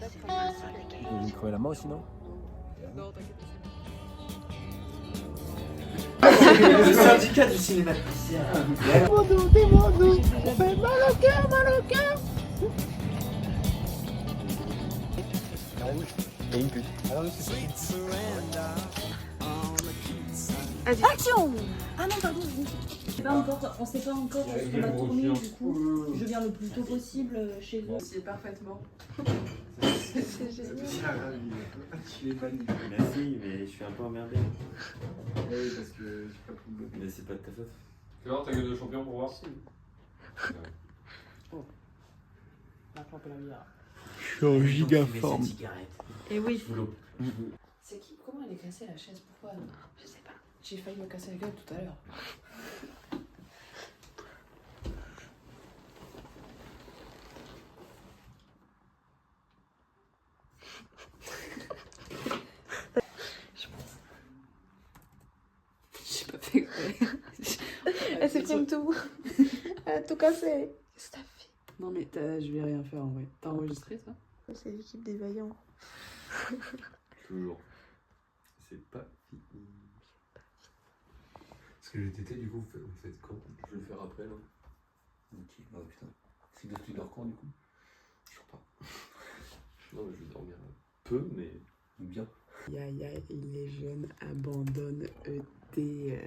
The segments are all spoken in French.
Vous voulez me crever la main aussi, non? Non, t'inquiète. Le syndicat du cinéma de Pizza. Dis-moi-nous, on fait mal au cœur, mal au cœur. Et une pute. Alors, c'est action. Ah non, pardon. On sait pas encore ce qu'on va tourner, du coup, je viens le plus tôt possible chez eux. C'est parfaitement. C'est génial. Tu l'es pas dit. Merci, mais je suis un peu emmerdé. Oui, parce que j'ai pas pris le Mais c'est pas de ta faute. Tu vois, ta gueule de champion pour voir. je suis en giga forme. Et oui. C'est qui? Comment elle est cassée la chaise? Pourquoi? Je sais pas. J'ai failli me casser la gueule tout à l'heure. J'ai pas fait exprès. Elle s'exprime tout. Elle a tout cassé. Qu'est-ce que t'as fait? Non mais je vais rien faire en vrai. T'as enregistré ça? C'est l'équipe des vaillants. Toujours. C'est pas fini. Parce que le TT, du coup, vous faites quand? Je vais le faire après là. Ok, oh putain. C'est que tu dors quand, du coup? Je sais pas. Non, mais je vais dormir peu, mais Bien. Yaya et les jeunes abandonnent ET.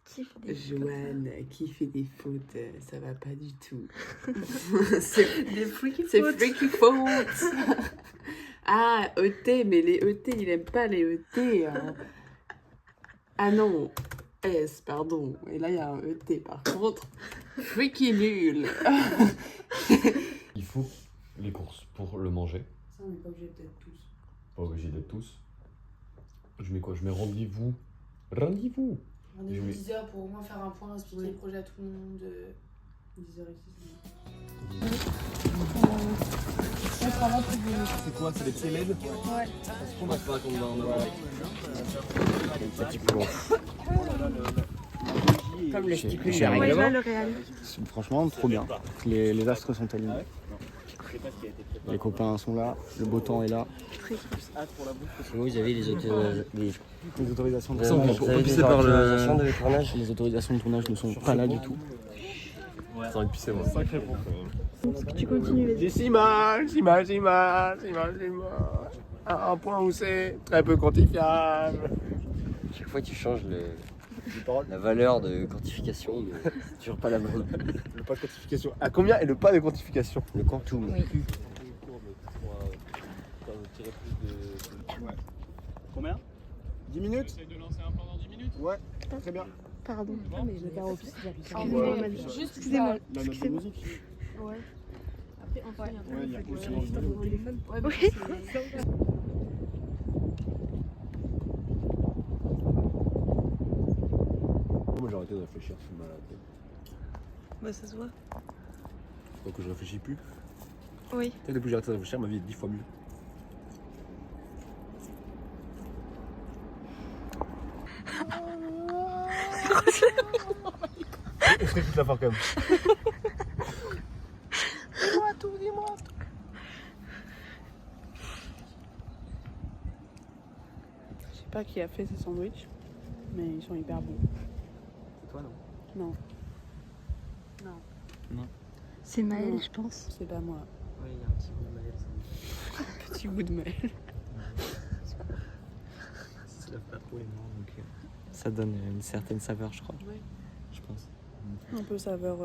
Qui fait des Joanne qui fait des fautes, ça va pas du tout. des freaky C'est fautes. freaky fautes. Ah, ET, mais les ET, il aime pas les ET. Hein. Ah non, S, pardon. Et là, il y a un ET par contre. Freaky nul. Il faut les courses pour le manger. Ça, on n'est pas obligé d'être tous. Pas obligé d'être tous. Je mets quoi? Je mets rendez-vous. Rendez-vous. Rendez-vous Oui. 10h pour au moins faire un point, expliquer Oui. le projet à tout le monde. 10h ici. C'est quoi? C'est des pieds LED? Ouais. on passe pas qu'on va en avoir. Petit plomb. Comme le stipule J'ai le rien. Ouais, règlement. là, le réel. C'est franchement trop bien. Les astres sont alignés. Les copains sont là, le beau temps est là. Vous avez les Les autorisations de On tournage, peut pisser par le. de tournage. les autorisations de tournage ne sont pas là du tout. J'ai envie de pisser moi. Tu continues, vas-y. J'imagine. Un point où c'est très peu quantifiable. Chaque fois, tu changes la valeur de quantification, mais c'est toujours pas la bonne. Le pas de quantification. À combien est le pas de quantification? Le quantum. Combien? 10 minutes? J'essaie de lancer un plan dans 10 minutes? Ouais, très bien. Pardon. Mais je l'ai pas repris. Excusez-moi, madame. Juste Excusez-moi. La note de musique? Ouais. Après, enfin, Ouais, il y a aussi dans le au téléphone. Ouais, Oui. Moi j'ai arrêté de réfléchir, c'est mal à la tête. Bah, ça se voit. Faut que je réfléchis plus. Oui. Depuis que j'ai arrêté de réfléchir, ma vie est 10 fois mieux. Je serai toute la fois quand même. Dis-moi tout. Je sais pas qui a fait ces sandwichs, mais ils sont hyper bons. C'est toi, non? Non, C'est Maël, Non. je pense. c'est pas moi. Oui, il y a un petit bout de Maël. Petit bout de mail. Ça lave pas trop les mains, donc ça donne une certaine saveur, je crois. Ouais. Je pense. Un peu saveur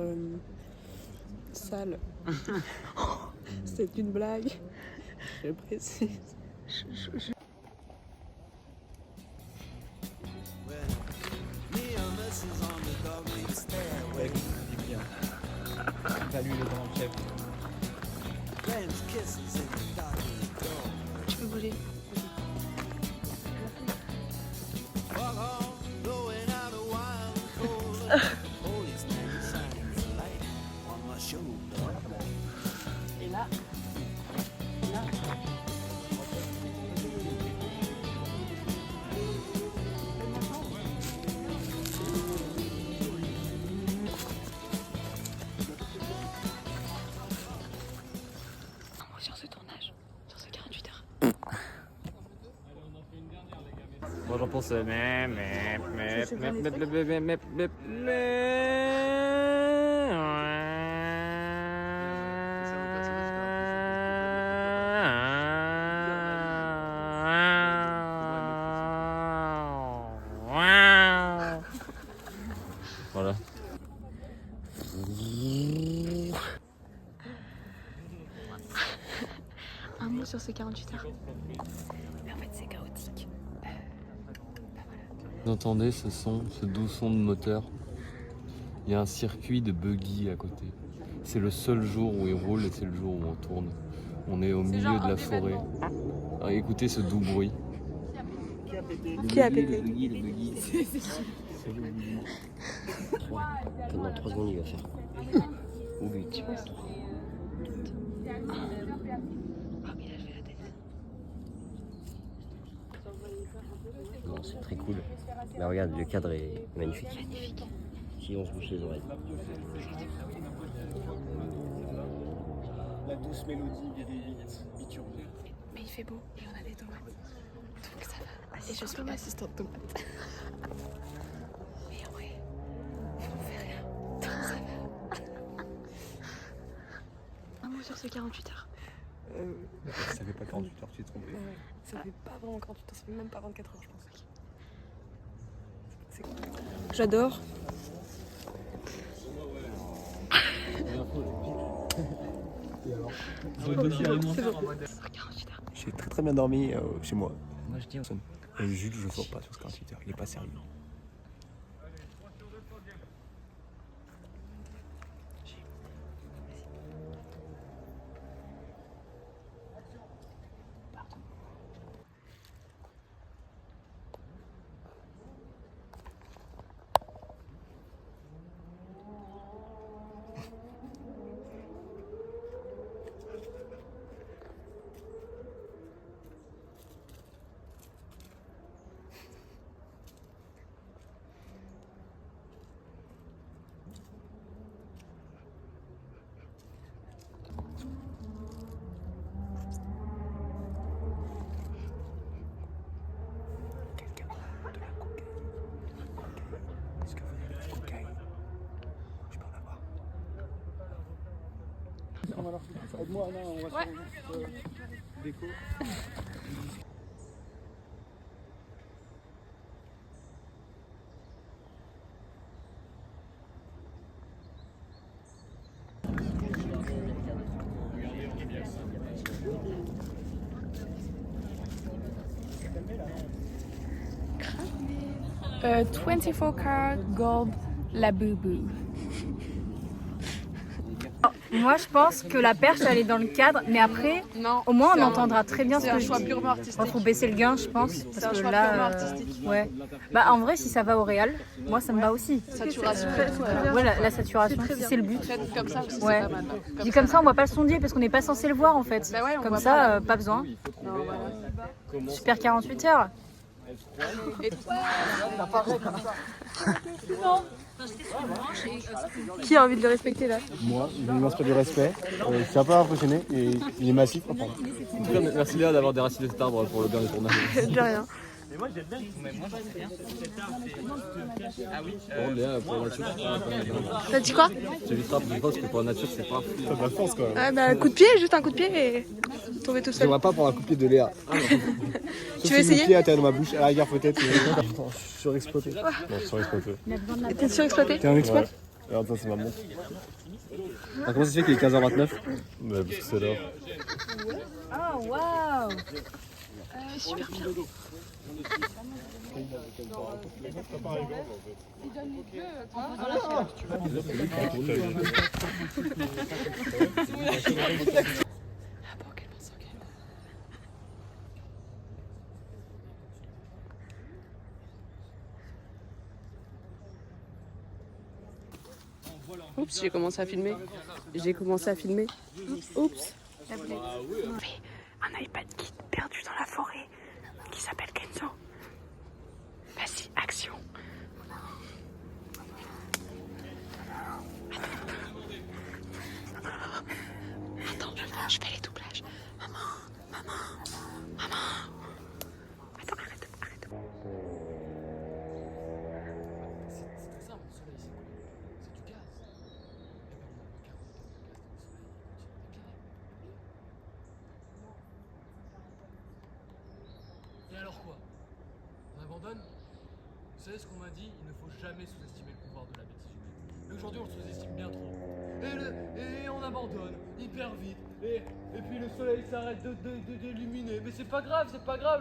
sale. C'est une blague. Je précise. Salut le grand chef. Tu peux bouger. Et là, Sur ce tournage. j'en pense. Voilà. Un mot sur ces 48 heures. Mais en fait, c'est chaotique. Vous entendez ce son, ce doux son de moteur? Il y a un circuit de buggy à côté. C'est le seul jour où il roule et c'est le jour où on tourne. On est au milieu de la forêt. Alors, écoutez ce doux bruit. Qui a pété? Le buggy. Pendant 3 secondes, il va faire. Ou 8, je pense. Non, c'est très cool. Mais regarde, le cadre est magnifique. Si on se bouche les oreilles. La douce mélodie biturbe. Mais il fait beau et on a des tomates. Donc ça va. Et je suis l'assistante tomate. Mais ouais, on fait rien. Ça va. Un mot sur ces 48 heures. Ça fait pas 48 heures que tu t'es trompé. Ça fait pas vraiment 48 heures, ça fait même pas 24 heures, je pense. J'adore. J'ai très bien dormi chez moi. Moi, je dis. Jules, je sors pas sur ce 48 heures, il est pas sérieux. Aide-moi, Anna, on va sur déco. Euh, 24 karat gold la boubou. Moi, je pense que la perche, elle est dans le cadre, mais après, Non. au moins, on c'est un- entendra très bien ce C'est que un je choix dis. purement Bon, artistique. faut baisser le gain, je pense, C'est parce un que choix là, purement artistique. ouais. Bah, en vrai, si ça va au réal, moi, ça me va aussi. Saturation. Ouais, la saturation, si c'est le but. Faites comme ça aussi, Ouais. c'est pas mal. Je dis comme ça, on voit pas le sondier parce qu'on n'est pas censé le voir en fait. Bah ouais, on Comme voit ça, pas. pas besoin. Non, voilà. Super 48 heures. Qui a envie de le respecter là? Moi, je m'inspire du respect. Je suis un peu impressionné et il est massif. Enfin, En tout cas, merci Léa d'avoir déraciné cet arbre pour le bien des tournages. De rien. Bon, Léa, pour la nature, c'est pas. T'as dit quoi? J'éviterai parce que pour la nature, c'est pas. t'as de la force quand même. Ah bah coup de pied, juste un coup de pied et tomber tout seul. J'aimerais pas prendre un coup de pied de Léa. Tu veux essayer? Le pied à terre dans ma bouche, à la rigueur peut-être. Je suis surexploité. Non, surexploité. T'es surexploité? T'es un expert? Alors attends, c'est ma montre. Ah, comment ça se fait qu'il est 15h29? Bah parce que c'est l'heure. Oh, waouh! Super bien. Oups, j'ai commencé à filmer. Oups. Un iPad kit perdu dans la forêt qui s'appelle Kenzo. Vas-y, action. Attends, je fais les doublages. Maman. Attends, arrête. alors quoi? On abandonne? Vous savez ce qu'on m'a dit? Il ne faut jamais sous-estimer le pouvoir de la bêtise humaine. Mais aujourd'hui, on le sous-estime bien trop. Et on abandonne hyper vite. Et puis le soleil s'arrête d'illuminer. Mais c'est pas grave,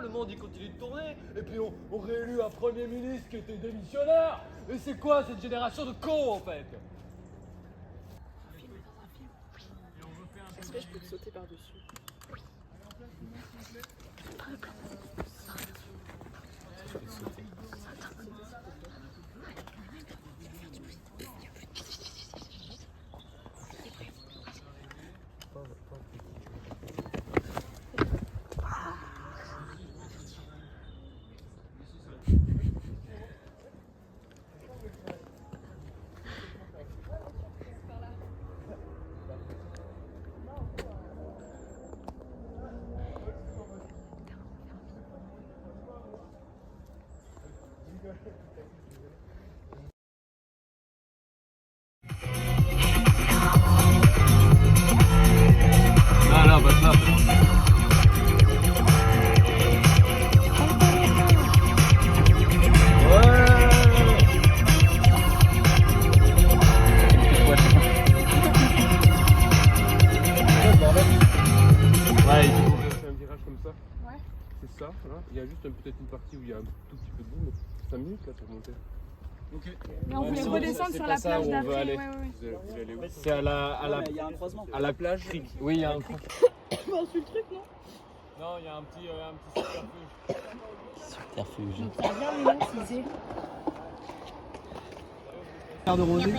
le monde il continue de tourner. Et puis on réélut un premier ministre qui était démissionnaire. Et c'est quoi cette génération de cons en fait? Est-ce que je peux te sauter par-dessus? Ah là, bah ça. Ouais, il faut faire un virage comme ça. Ouais. C'est ça, là. Il y a juste peut-être une partie où il y a un tout petit peu de boue, mais 5 minutes là pour monter. Ok. Mais on voulait redescendre sur la plage d'après. Ouais, ouais. Vous allez où? C'est à la plage. Oui, il y a un coup. Bon, c'est le truc, non? Non, il y a un petit subterfuge. Subterfuge. Ça vient, mais non, c'est De rosée.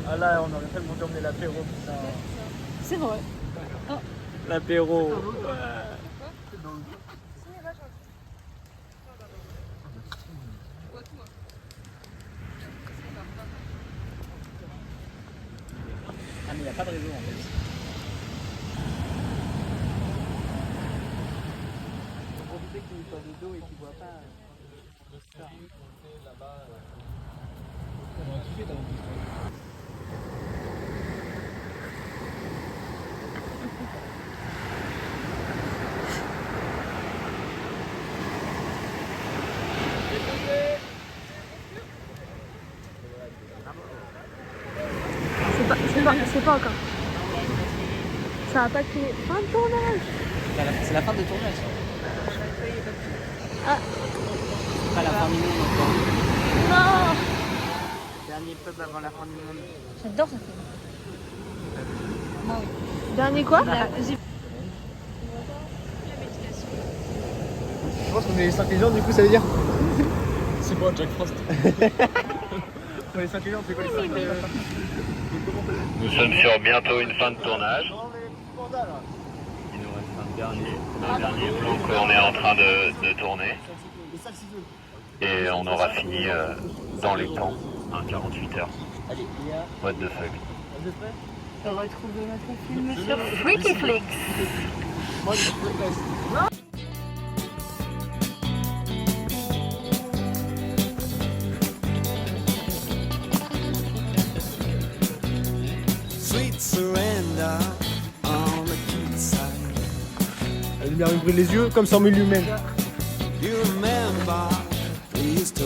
Ah là, on aurait tellement dû emmener l'apéro. C'est vrai. L'apéro. Ah mais il n'y a pas de réseau en fait. Faut profiter qu'il soit de dos et qu'il ne voit pas. C'est pas encore. Ça a pas créé. Fin de tournage. C'est la fin de tournage. Ah. C'est pas la fin du monde encore. Non. Dernier peuple avant la fin du monde. J'adore ce film. Moi oui. Dernier quoi? Je pense qu'on est les intelligents, du coup ça veut dire. C'est moi, Jack Frost. On est les intelligents, c'est quoi les intelligents? Nous sommes sur bientôt une fin de tournage. Il nous reste un dernier. Donc on est en train de tourner. Et on aura fini dans les temps, en 48 heures. What the fuck. Retrouvez notre film sur Freakyflix. La lumière me brûle les yeux comme 100 000 lumens. Triste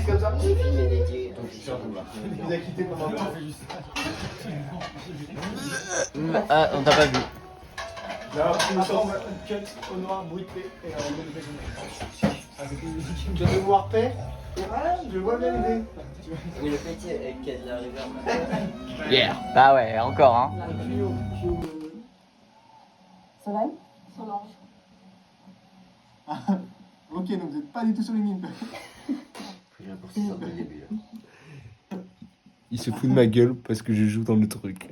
comme ça. Il a quitté pendant un temps. Ah, on t'a pas vu. Là, on va cut au noir, bruité, et on met le baiser. Ah, c'était une musique qui me donne le noir paix. Ah, je vois bien l'idée. Oui, le petit avec qui a de la réverb. Yeah. Bah ouais, encore hein. Ça va? Solange. Ok, donc vous n'êtes pas du tout sur les mines. J'ai l'impression que c'est le début. Il se fout de ma gueule parce que je joue dans le truc.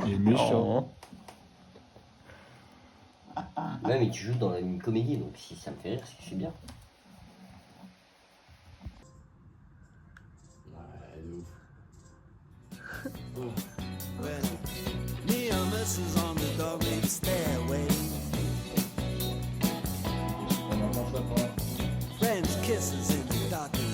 Il est méchant. Ouais, mais tu joues dans une comédie, donc si ça me fait rire, c'est que c'est bien. Ouais, de ouf. kisses in the darkness.